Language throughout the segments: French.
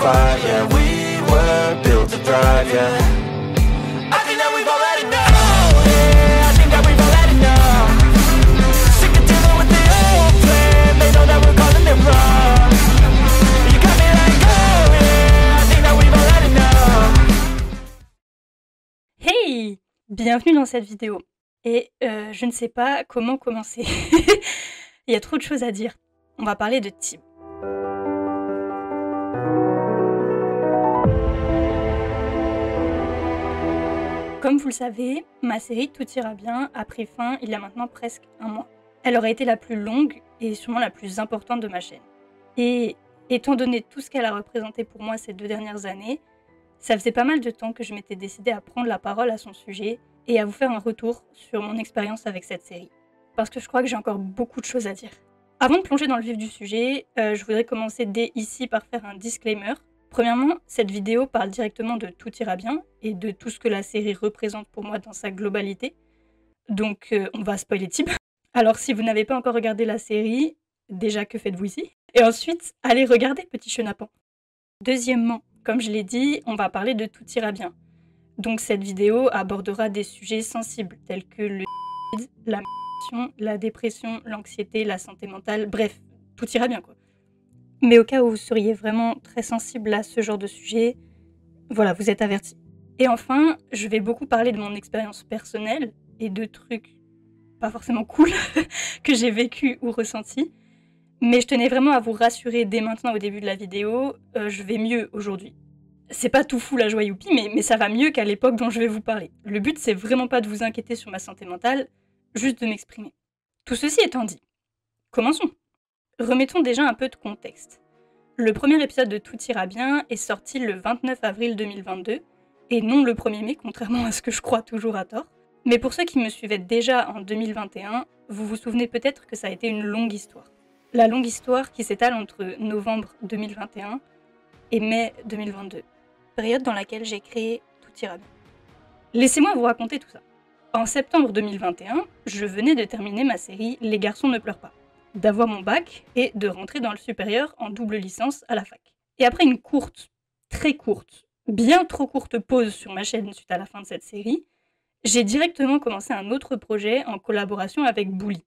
fight, yeah. We were built to thrive, yeah. I think that we've all had enough, yeah. I think that we've all had enough. Sick of dealing with the old plan, they know that we're calling it wrong. You got me like, oh yeah, I think that we've all had enough. Hey! Bienvenue dans cette vidéo. Et je ne sais pas comment commencer. Il y a trop de choses à dire. On va parler de Tib. Comme vous le savez, ma série Tout ira bien a pris fin il y a maintenant presque un mois. Elle aurait été la plus longue et sûrement la plus importante de ma chaîne. Et étant donné tout ce qu'elle a représenté pour moi ces 2 dernières années, ça faisait pas mal de temps que je m'étais décidée à prendre la parole à son sujet et à vous faire un retour sur mon expérience avec cette série. Parce que je crois que j'ai encore beaucoup de choses à dire. Avant de plonger dans le vif du sujet, je voudrais commencer dès ici par faire un disclaimer. Premièrement, cette vidéo parle directement de Tout ira bien et de tout ce que la série représente pour moi dans sa globalité. Donc on va spoiler Tib. Alors si vous n'avez pas encore regardé la série, déjà que faites-vous ici? Et ensuite, allez regarder Petit Chenapan. Deuxièmement, comme je l'ai dit, on va parler de Tout ira bien. Donc cette vidéo abordera des sujets sensibles tels que le la la dépression, l'anxiété, la santé mentale, bref, tout ira bien quoi. Mais au cas où vous seriez vraiment très sensible à ce genre de sujet, voilà, vous êtes avertis. Et enfin, je vais beaucoup parler de mon expérience personnelle et de trucs pas forcément cool que j'ai vécu ou ressenti. Mais je tenais vraiment à vous rassurer dès maintenant au début de la vidéo, je vais mieux aujourd'hui. C'est pas tout fou la joie youpi, mais ça va mieux qu'à l'époque dont je vais vous parler. Le but c'est vraiment pas de vous inquiéter sur ma santé mentale, juste de m'exprimer. Tout ceci étant dit, commençons. Remettons déjà un peu de contexte. Le premier épisode de Tout ira bien est sorti le 29 avril 2022, et non le 1er mai, contrairement à ce que je crois toujours à tort. Mais pour ceux qui me suivaient déjà en 2021, vous vous souvenez peut-être que ça a été une longue histoire. La longue histoire qui s'étale entre novembre 2021 et mai 2022, période dans laquelle j'ai créé Tout ira bien. Laissez-moi vous raconter tout ça. En septembre 2021, je venais de terminer ma série Les garçons ne pleurent pas, d'avoir mon bac et de rentrer dans le supérieur en double licence à la fac. Et après une courte, très courte, bien trop courte pause sur ma chaîne suite à la fin de cette série, j'ai directement commencé un autre projet en collaboration avec Bouli.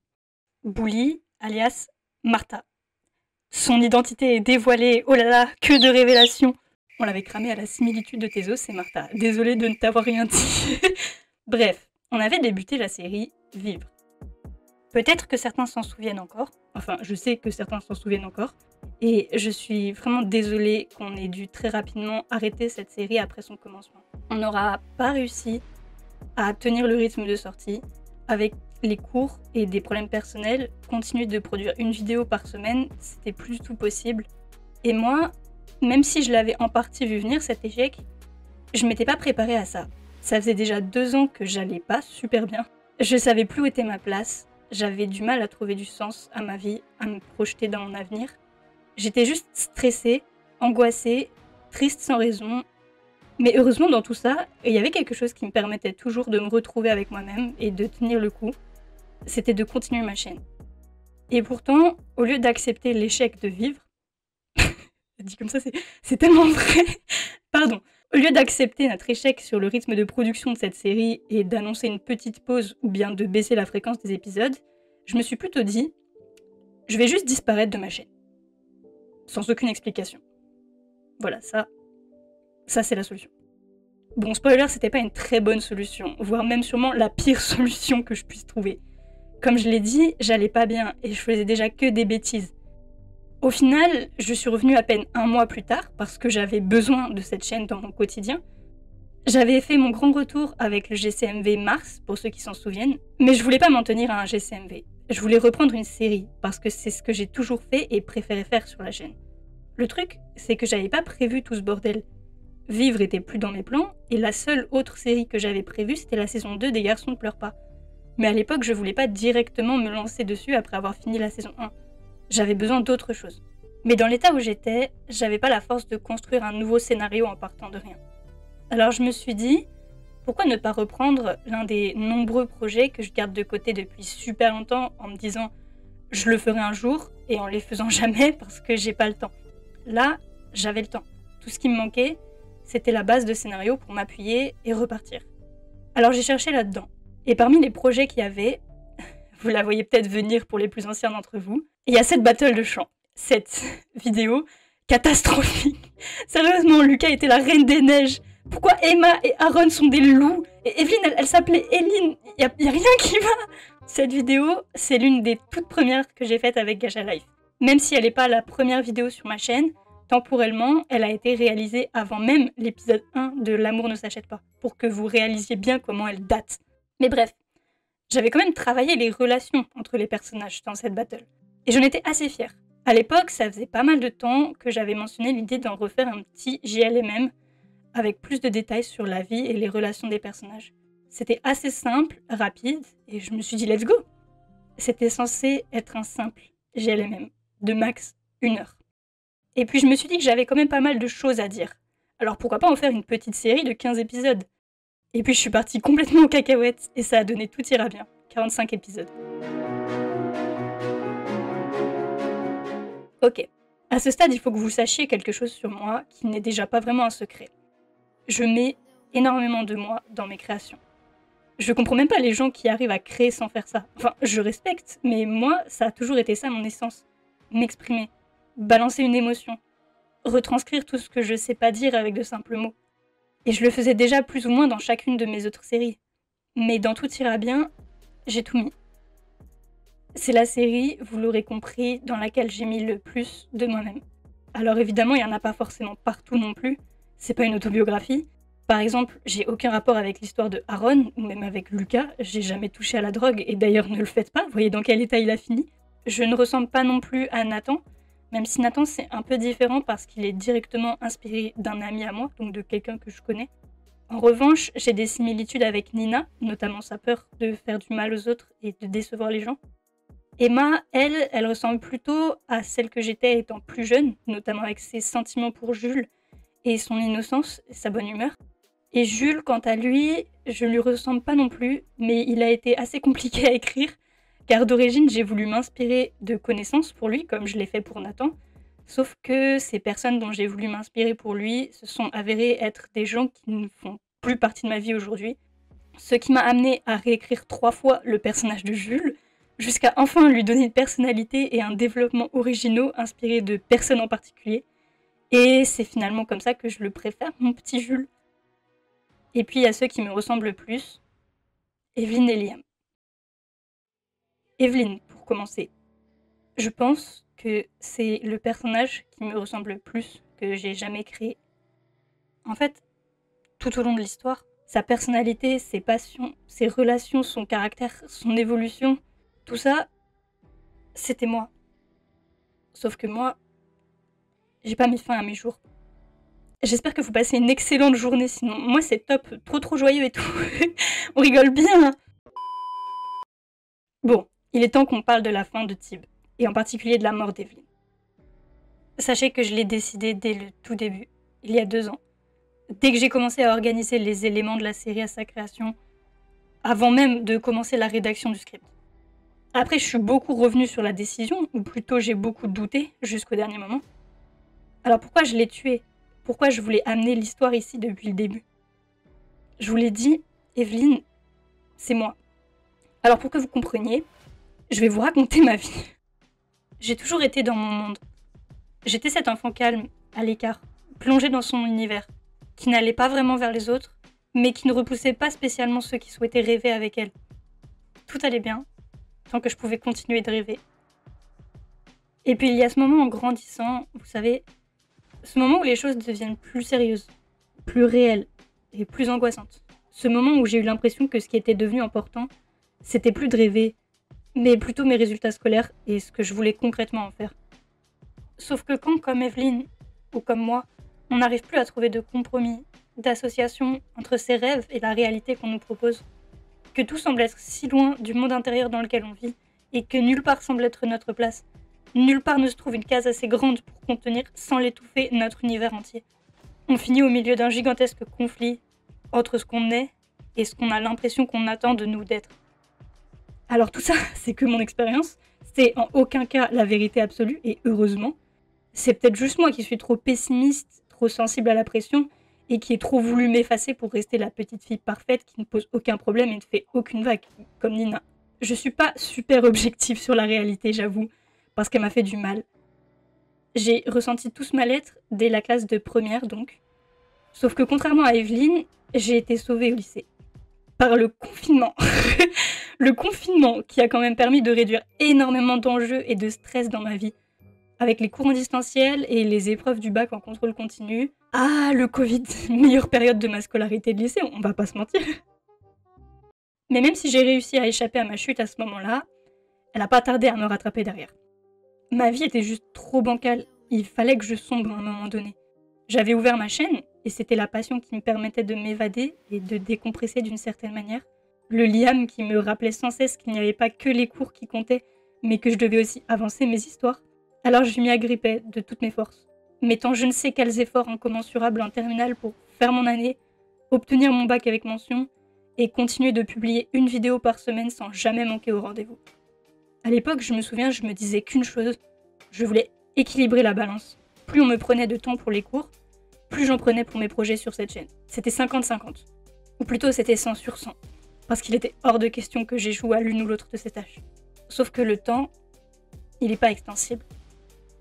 Bouli, alias Martha. Son identité est dévoilée, oh là là, que de révélations! On l'avait cramé à la similitude de tes os, c'est Martha. Désolée de ne t'avoir rien dit. Bref, on avait débuté la série Vivre. Peut-être que certains s'en souviennent encore, enfin je sais que certains s'en souviennent encore, et je suis vraiment désolée qu'on ait dû très rapidement arrêter cette série après son commencement. On n'aura pas réussi à tenir le rythme de sortie, avec les cours et des problèmes personnels, continuer de produire une vidéo par semaine, c'était plus du tout possible. Et moi, même si je l'avais en partie vu venir cet échec, je m'étais pas préparée à ça. Ça faisait déjà 2 ans que j'allais pas super bien. Je savais plus où était ma place. J'avais du mal à trouver du sens à ma vie, à me projeter dans mon avenir. J'étais juste stressée, angoissée, triste sans raison. Mais heureusement dans tout ça, il y avait quelque chose qui me permettait toujours de me retrouver avec moi-même et de tenir le coup. C'était de continuer ma chaîne. Et pourtant, au lieu d'accepter l'échec de vivre, dit comme ça c'est tellement vrai, pardon. Au lieu d'accepter notre échec sur le rythme de production de cette série et d'annoncer une petite pause ou bien de baisser la fréquence des épisodes, je me suis plutôt dit, je vais juste disparaître de ma chaîne. Sans aucune explication. Voilà, ça c'est la solution. Bon, spoiler, c'était pas une très bonne solution, voire même sûrement la pire solution que je puisse trouver. Comme je l'ai dit, j'allais pas bien et je faisais déjà que des bêtises. Au final, je suis revenue à peine 1 mois plus tard parce que j'avais besoin de cette chaîne dans mon quotidien. J'avais fait mon grand retour avec le GCMV Mars, pour ceux qui s'en souviennent, mais je voulais pas m'en tenir à un GCMV. Je voulais reprendre une série parce que c'est ce que j'ai toujours fait et préféré faire sur la chaîne. Le truc, c'est que j'avais pas prévu tout ce bordel. Vivre était plus dans mes plans et la seule autre série que j'avais prévue, c'était la saison 2 des Garçons ne pleurent pas. Mais à l'époque, je voulais pas directement me lancer dessus après avoir fini la saison 1. J'avais besoin d'autre chose. Mais dans l'état où j'étais, j'avais pas la force de construire un nouveau scénario en partant de rien. Alors je me suis dit, pourquoi ne pas reprendre l'un des nombreux projets que je garde de côté depuis super longtemps en me disant je le ferai un jour et en les faisant jamais parce que j'ai pas le temps. Là, j'avais le temps. Tout ce qui me manquait, c'était la base de scénario pour m'appuyer et repartir. Alors j'ai cherché là-dedans. Et parmi les projets qu'il y avait, vous la voyez peut-être venir pour les plus anciens d'entre vous, il y a cette battle de chant. Cette vidéo catastrophique. Sérieusement, Lucas était la reine des neiges. Pourquoi Emma et Aaron sont des loups? Et Evelyn, elle s'appelait Eline. Y a rien qui va. Cette vidéo, c'est l'une des toutes premières que j'ai faites avec Gacha Life. Même si elle n'est pas la première vidéo sur ma chaîne, temporellement, elle a été réalisée avant même l'épisode 1 de L'amour ne s'achète pas, pour que vous réalisiez bien comment elle date. Mais bref, j'avais quand même travaillé les relations entre les personnages dans cette battle. Et j'en étais assez fière. À l'époque, ça faisait pas mal de temps que j'avais mentionné l'idée d'en refaire un petit JLMM avec plus de détails sur la vie et les relations des personnages. C'était assez simple, rapide, et je me suis dit let's go. C'était censé être un simple JLMM, de max 1 heure. Et puis je me suis dit que j'avais quand même pas mal de choses à dire. Alors pourquoi pas en faire une petite série de 15 épisodes? Et puis je suis partie complètement aux cacahuètes, et ça a donné Tout ira bien, 45 épisodes. Ok, à ce stade il faut que vous sachiez quelque chose sur moi qui n'est déjà pas vraiment un secret. Je mets énormément de moi dans mes créations. Je comprends même pas les gens qui arrivent à créer sans faire ça. Enfin, je respecte, mais moi, ça a toujours été ça mon essence. M'exprimer, balancer une émotion, retranscrire tout ce que je sais pas dire avec de simples mots. Et je le faisais déjà plus ou moins dans chacune de mes autres séries. Mais dans Tout ira bien, j'ai tout mis. C'est la série, vous l'aurez compris, dans laquelle j'ai mis le plus de moi-même. Alors évidemment, il y en a pas forcément partout non plus. C'est pas une autobiographie. Par exemple, j'ai aucun rapport avec l'histoire de Aaron, ou même avec Lucas. J'ai jamais touché à la drogue, et d'ailleurs ne le faites pas, voyez dans quel état il a fini. Je ne ressemble pas non plus à Nathan, même si Nathan c'est un peu différent parce qu'il est directement inspiré d'un ami à moi, donc de quelqu'un que je connais. En revanche, j'ai des similitudes avec Nina, notamment sa peur de faire du mal aux autres et de décevoir les gens. Emma, elle ressemble plutôt à celle que j'étais étant plus jeune, notamment avec ses sentiments pour Jules, et son innocence, et sa bonne humeur. Et Jules, quant à lui, je lui ressemble pas non plus, mais il a été assez compliqué à écrire, car d'origine j'ai voulu m'inspirer de connaissances pour lui, comme je l'ai fait pour Nathan, sauf que ces personnes dont j'ai voulu m'inspirer pour lui se sont avérées être des gens qui ne font plus partie de ma vie aujourd'hui, ce qui m'a amené à réécrire 3 fois le personnage de Jules, jusqu'à enfin lui donner une personnalité et un développement originaux inspirés de personnes en particulier. Et c'est finalement comme ça que je le préfère, mon petit Jules. Et puis il y a ceux qui me ressemblent le plus, Evelyn et Liam. Evelyn, pour commencer. Je pense que c'est le personnage qui me ressemble le plus que j'ai jamais créé. En fait, tout au long de l'histoire, sa personnalité, ses passions, ses relations, son caractère, son évolution, tout ça, c'était moi. Sauf que moi, j'ai pas mis fin à mes jours. J'espère que vous passez une excellente journée, sinon moi c'est top, trop joyeux et tout. On rigole bien. Bon, il est temps qu'on parle de la fin de Tib, et en particulier de la mort d'Evelyn. Sachez que je l'ai décidé dès le tout début, il y a 2 ans. Dès que j'ai commencé à organiser les éléments de la série à sa création, avant même de commencer la rédaction du script. Après, je suis beaucoup revenue sur la décision, ou plutôt j'ai beaucoup douté jusqu'au dernier moment. Alors pourquoi je l'ai tué? Pourquoi je voulais amener l'histoire ici depuis le début? Je vous l'ai dit, Evelyn, c'est moi. Alors pour que vous compreniez, je vais vous raconter ma vie. J'ai toujours été dans mon monde. J'étais cet enfant calme, à l'écart, plongé dans son univers, qui n'allait pas vraiment vers les autres, mais qui ne repoussait pas spécialement ceux qui souhaitaient rêver avec elle. Tout allait bien, tant que je pouvais continuer de rêver. Et puis il y a ce moment en grandissant, vous savez, ce moment où les choses deviennent plus sérieuses, plus réelles et plus angoissantes. Ce moment où j'ai eu l'impression que ce qui était devenu important, c'était plus de rêver, mais plutôt mes résultats scolaires et ce que je voulais concrètement en faire. Sauf que quand, comme Evelyn, ou comme moi, on n'arrive plus à trouver de compromis, d'association entre ses rêves et la réalité qu'on nous propose, que tout semble être si loin du monde intérieur dans lequel on vit, et que nulle part semble être notre place, nulle part ne se trouve une case assez grande pour contenir sans l'étouffer notre univers entier. On finit au milieu d'un gigantesque conflit entre ce qu'on est et ce qu'on a l'impression qu'on attend de nous d'être. Alors tout ça, c'est que mon expérience, c'est en aucun cas la vérité absolue, et heureusement. C'est peut-être juste moi qui suis trop pessimiste, trop sensible à la pression et qui ai trop voulu m'effacer pour rester la petite fille parfaite qui ne pose aucun problème et ne fait aucune vague, comme Nina. Je suis pas super objective sur la réalité, j'avoue, parce qu'elle m'a fait du mal. J'ai ressenti tout ce mal-être dès la classe de première, donc. Sauf que contrairement à Evelyne, j'ai été sauvée au lycée. Par le confinement. Le confinement qui a quand même permis de réduire énormément d'enjeux et de stress dans ma vie. Avec les cours en distanciel et les épreuves du bac en contrôle continu. Ah, le Covid, meilleure période de ma scolarité de lycée, on va pas se mentir. Mais même si j'ai réussi à échapper à ma chute à ce moment-là, elle a pas tardé à me rattraper derrière. Ma vie était juste trop bancale, il fallait que je sombre à un moment donné. J'avais ouvert ma chaîne, et c'était la passion qui me permettait de m'évader et de décompresser d'une certaine manière. Le Liam qui me rappelait sans cesse qu'il n'y avait pas que les cours qui comptaient, mais que je devais aussi avancer mes histoires. Alors je m'y agrippais de toutes mes forces, mettant je ne sais quels efforts incommensurables en terminale pour faire mon année, obtenir mon bac avec mention, et continuer de publier une vidéo par semaine sans jamais manquer au rendez-vous. À l'époque, je me souviens, je me disais qu'une chose, je voulais équilibrer la balance. Plus on me prenait de temps pour les cours, plus j'en prenais pour mes projets sur cette chaîne. C'était 50-50. Ou plutôt, c'était 100 sur 100. Parce qu'il était hors de question que j'échoue à l'une ou l'autre de ces tâches. Sauf que le temps, il n'est pas extensible.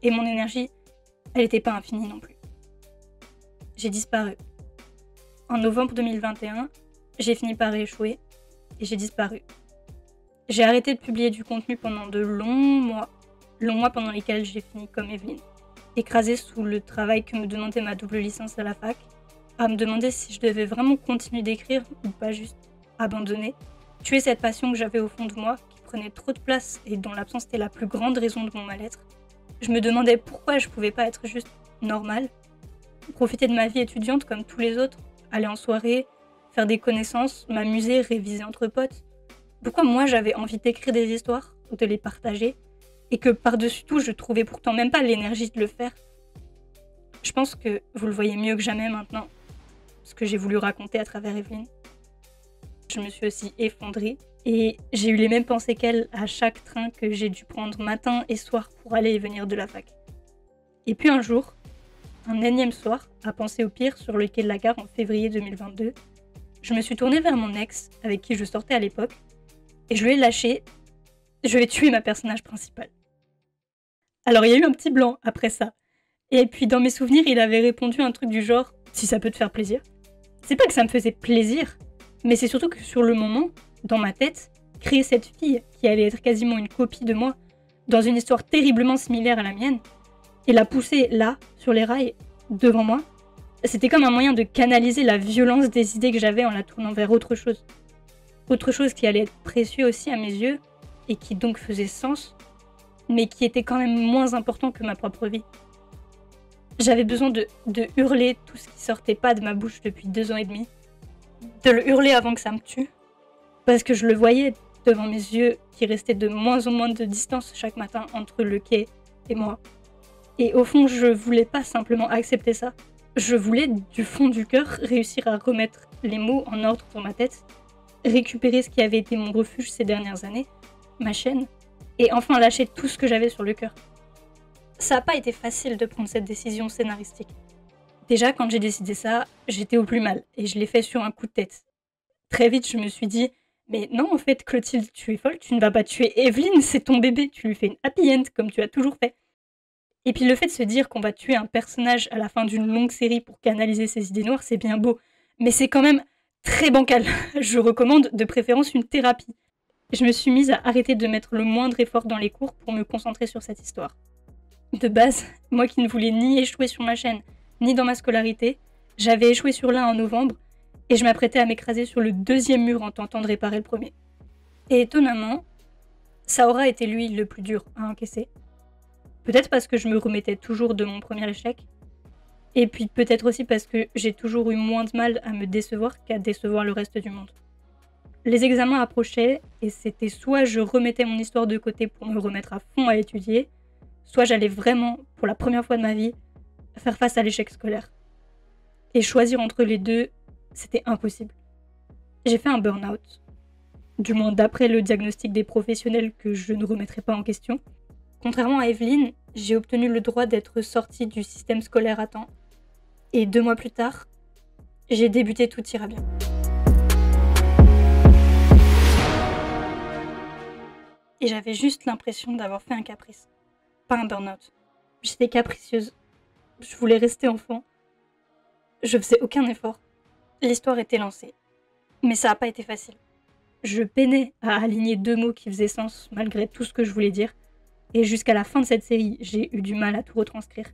Et mon énergie, elle n'était pas infinie non plus. J'ai disparu. En novembre 2021, j'ai fini par échouer et j'ai disparu. J'ai arrêté de publier du contenu pendant de longs mois pendant lesquels j'ai fini comme Evelyne, écrasée sous le travail que me demandait ma double licence à la fac, à me demander si je devais vraiment continuer d'écrire ou pas juste abandonner, tuer cette passion que j'avais au fond de moi, qui prenait trop de place et dont l'absence était la plus grande raison de mon mal-être. Je me demandais pourquoi je pouvais pas être juste normale, profiter de ma vie étudiante comme tous les autres, aller en soirée, faire des connaissances, m'amuser, réviser entre potes. Pourquoi moi j'avais envie d'écrire des histoires, de les partager, et que par-dessus tout je trouvais pourtant même pas l'énergie de le faire. Je pense que vous le voyez mieux que jamais maintenant, ce que j'ai voulu raconter à travers Evelyne. Je me suis aussi effondrée, et j'ai eu les mêmes pensées qu'elle à chaque train que j'ai dû prendre matin et soir pour aller et venir de la fac. Et puis un jour, un énième soir, à penser au pire sur le quai de la gare en février 2022, je me suis tournée vers mon ex, avec qui je sortais à l'époque, et je lui ai lâché « Je vais tuer ma personnage principale ». Alors il y a eu un petit blanc après ça. Et puis dans mes souvenirs, il avait répondu un truc du genre « Si ça peut te faire plaisir ». C'est pas que ça me faisait plaisir, mais c'est surtout que sur le moment, dans ma tête, créer cette fille, qui allait être quasiment une copie de moi, dans une histoire terriblement similaire à la mienne, et la pousser là, sur les rails, devant moi, c'était comme un moyen de canaliser la violence des idées que j'avais en la tournant vers autre chose. Autre chose qui allait être précieux aussi à mes yeux, et qui donc faisait sens, mais qui était quand même moins important que ma propre vie. J'avais besoin de hurler tout ce qui sortait pas de ma bouche depuis 2 ans et demi, de le hurler avant que ça me tue, parce que je le voyais devant mes yeux qui restaient de moins en moins de distance chaque matin entre le quai et moi. Et au fond, je voulais pas simplement accepter ça. Je voulais, du fond du cœur, réussir à remettre les mots en ordre dans ma tête, récupérer ce qui avait été mon refuge ces dernières années, ma chaîne, et enfin lâcher tout ce que j'avais sur le cœur. Ça n'a pas été facile de prendre cette décision scénaristique. Déjà, quand j'ai décidé ça, j'étais au plus mal, et je l'ai fait sur un coup de tête. Très vite, je me suis dit « Mais non, en fait, Clotilde, tu es folle, tu ne vas pas tuer Evelyne, c'est ton bébé, tu lui fais une happy end, comme tu as toujours fait. » Et puis le fait de se dire qu'on va tuer un personnage à la fin d'une longue série pour canaliser ses idées noires, c'est bien beau, mais c'est quand même très bancal. Je recommande de préférence une thérapie. Je me suis mise à arrêter de mettre le moindre effort dans les cours pour me concentrer sur cette histoire. De base, moi qui ne voulais ni échouer sur ma chaîne, ni dans ma scolarité, j'avais échoué sur l'un en novembre, et je m'apprêtais à m'écraser sur le 2e mur en tentant de réparer le premier. Et étonnamment, ça aura été lui le plus dur à encaisser. Peut-être parce que je me remettais toujours de mon premier échec, et puis peut-être aussi parce que j'ai toujours eu moins de mal à me décevoir qu'à décevoir le reste du monde. Les examens approchaient, et c'était soit je remettais mon histoire de côté pour me remettre à fond à étudier, soit j'allais vraiment, pour la première fois de ma vie, faire face à l'échec scolaire. Et choisir entre les deux, c'était impossible. J'ai fait un burn-out, du moins d'après le diagnostic des professionnels que je ne remettrai pas en question. Contrairement à Evelyne, j'ai obtenu le droit d'être sortie du système scolaire à temps, Et 2 mois plus tard, j'ai débuté Tout ira bien. Et j'avais juste l'impression d'avoir fait un caprice, pas un burn-out. J'étais capricieuse, je voulais rester enfant, je faisais aucun effort. L'histoire était lancée, mais ça n'a pas été facile. Je peinais à aligner 2 mots qui faisaient sens malgré tout ce que je voulais dire, et jusqu'à la fin de cette série, j'ai eu du mal à tout retranscrire.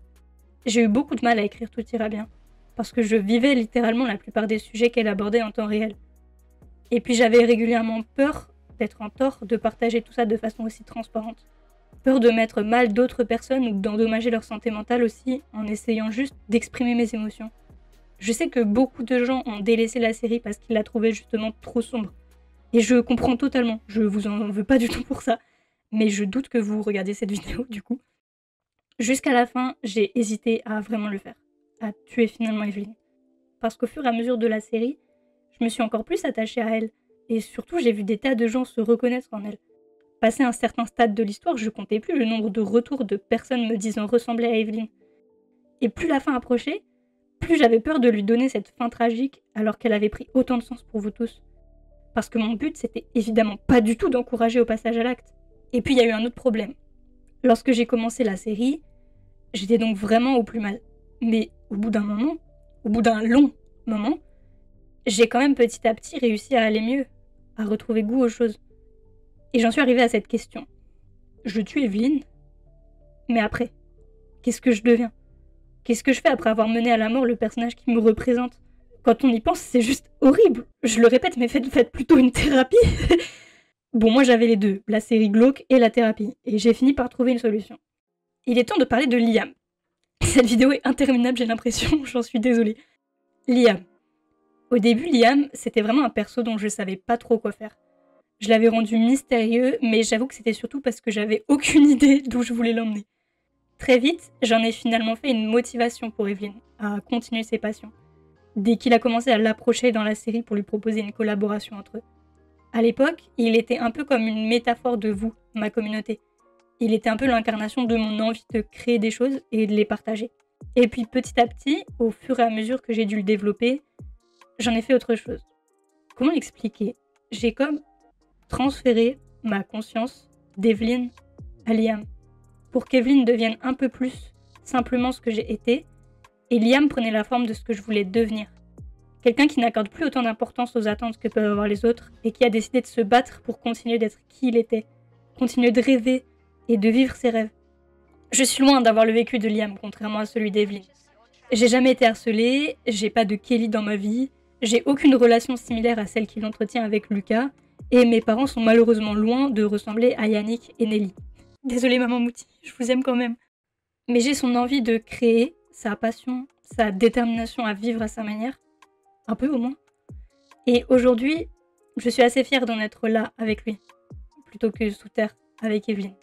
J'ai eu beaucoup de mal à écrire Tout ira bien, parce que je vivais littéralement la plupart des sujets qu'elle abordait en temps réel. Et puis j'avais régulièrement peur d'être en tort, de partager tout ça de façon aussi transparente. Peur de mettre mal d'autres personnes ou d'endommager leur santé mentale aussi, en essayant juste d'exprimer mes émotions. Je sais que beaucoup de gens ont délaissé la série parce qu'ils la trouvaient justement trop sombre. Et je comprends totalement, je vous en veux pas du tout pour ça. Mais je doute que vous regardiez cette vidéo du coup. Jusqu'à la fin, j'ai hésité à vraiment le faire, à tuer finalement Evelyn. Parce qu'au fur et à mesure de la série, je me suis encore plus attachée à elle. Et surtout, j'ai vu des tas de gens se reconnaître en elle. Passé un certain stade de l'histoire, je comptais plus le nombre de retours de personnes me disant ressembler à Evelyn. Et plus la fin approchait, plus j'avais peur de lui donner cette fin tragique alors qu'elle avait pris autant de sens pour vous tous. Parce que mon but, c'était évidemment pas du tout d'encourager au passage à l'acte. Et puis il y a eu un autre problème. Lorsque j'ai commencé la série, j'étais donc vraiment au plus mal. Mais au bout d'un moment, au bout d'un long moment, j'ai quand même petit à petit réussi à aller mieux, à retrouver goût aux choses. Et j'en suis arrivée à cette question. Je tue Evelyn, mais après, qu'est-ce que je deviens ? Qu'est-ce que je fais après avoir mené à la mort le personnage qui me représente ? Quand on y pense, c'est juste horrible. Je le répète, mais faites plutôt une thérapie. Bon, moi j'avais les deux, la série glauque et la thérapie, et j'ai fini par trouver une solution. Il est temps de parler de Liam. Cette vidéo est interminable, j'ai l'impression, j'en suis désolée. Liam. Au début, Liam, c'était vraiment un perso dont je savais pas trop quoi faire. Je l'avais rendu mystérieux, mais j'avoue que c'était surtout parce que j'avais aucune idée d'où je voulais l'emmener. Très vite, j'en ai finalement fait une motivation pour Evelyn, à continuer ses passions. Dès qu'il a commencé à l'approcher dans la série pour lui proposer une collaboration entre eux. À l'époque, il était un peu comme une métaphore de vous, ma communauté. Il était un peu l'incarnation de mon envie de créer des choses et de les partager. Et puis petit à petit, au fur et à mesure que j'ai dû le développer, j'en ai fait autre chose. Comment l'expliquer ? J'ai comme transféré ma conscience d'Evelyn à Liam, pour qu'Evelyn devienne un peu plus simplement ce que j'ai été, et Liam prenait la forme de ce que je voulais devenir. Quelqu'un qui n'accorde plus autant d'importance aux attentes que peuvent avoir les autres, et qui a décidé de se battre pour continuer d'être qui il était, continuer de rêver et de vivre ses rêves. Je suis loin d'avoir le vécu de Liam, contrairement à celui d'Evelyn. J'ai jamais été harcelée, j'ai pas de Kelly dans ma vie, j'ai aucune relation similaire à celle qu'il entretient avec Lucas, et mes parents sont malheureusement loin de ressembler à Yannick et Nelly. Désolée maman Mouti, je vous aime quand même. Mais j'ai son envie de créer, sa passion, sa détermination à vivre à sa manière, un peu au moins. Et aujourd'hui, je suis assez fière d'en être là avec lui, plutôt que sous terre avec Evelyn.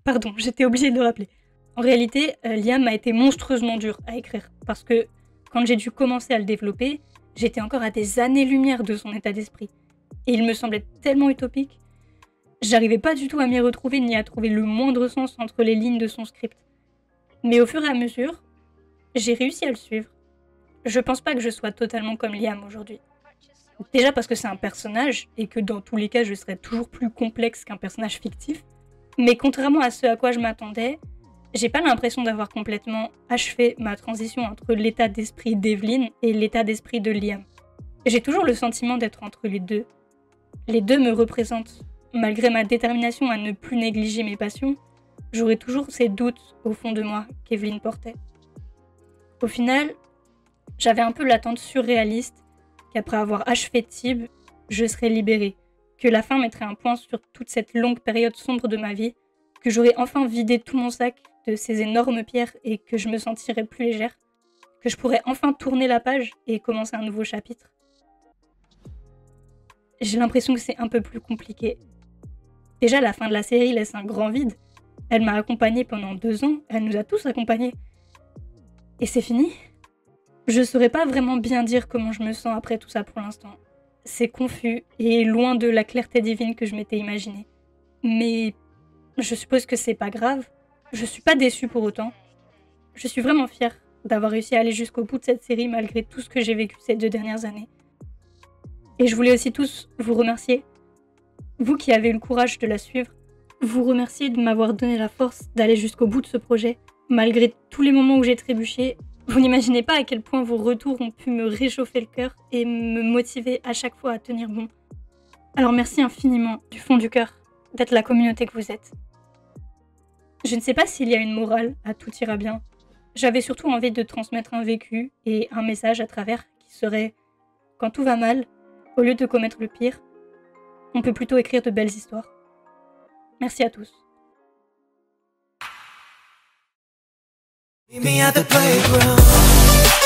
Pardon, j'étais obligée de le rappeler. En réalité, Liam a été monstrueusement dur à écrire, parce que quand j'ai dû commencer à le développer, j'étais encore à des années-lumière de son état d'esprit. Et il me semblait tellement utopique. J'arrivais pas du tout à m'y retrouver ni à trouver le moindre sens entre les lignes de son script. Mais au fur et à mesure, j'ai réussi à le suivre. Je pense pas que je sois totalement comme Liam aujourd'hui. Déjà parce que c'est un personnage, et que dans tous les cas je serais toujours plus complexe qu'un personnage fictif. Mais contrairement à ce à quoi je m'attendais, j'ai pas l'impression d'avoir complètement achevé ma transition entre l'état d'esprit d'Evelyn et l'état d'esprit de Liam. J'ai toujours le sentiment d'être entre les deux. Les deux me représentent. Malgré ma détermination à ne plus négliger mes passions, j'aurais toujours ces doutes au fond de moi qu'Evelyn portait. Au final, j'avais un peu l'attente surréaliste qu'après avoir achevé Tib, je serais libérée, que la fin mettrait un point sur toute cette longue période sombre de ma vie, que j'aurais enfin vidé tout mon sac de ces énormes pierres et que je me sentirais plus légère, que je pourrais enfin tourner la page et commencer un nouveau chapitre. J'ai l'impression que c'est un peu plus compliqué. Déjà, la fin de la série laisse un grand vide. Elle m'a accompagnée pendant 2 ans, elle nous a tous accompagnés. Et c'est fini ? Je saurais pas vraiment bien dire comment je me sens après tout ça pour l'instant. C'est confus et loin de la clarté divine que je m'étais imaginée. Mais je suppose que c'est pas grave. Je suis pas déçue pour autant. Je suis vraiment fière d'avoir réussi à aller jusqu'au bout de cette série malgré tout ce que j'ai vécu ces 2 dernières années. Et je voulais aussi tous vous remercier, vous qui avez eu le courage de la suivre, vous remercier de m'avoir donné la force d'aller jusqu'au bout de ce projet, malgré tous les moments où j'ai trébuché. Vous n'imaginez pas à quel point vos retours ont pu me réchauffer le cœur et me motiver à chaque fois à tenir bon. Alors merci infiniment, du fond du cœur, d'être la communauté que vous êtes. Je ne sais pas s'il y a une morale à Tout ira bien. J'avais surtout envie de transmettre un vécu et un message à travers qui serait « Quand tout va mal, au lieu de commettre le pire, on peut plutôt écrire de belles histoires. » Merci à tous. Meet me at the playground.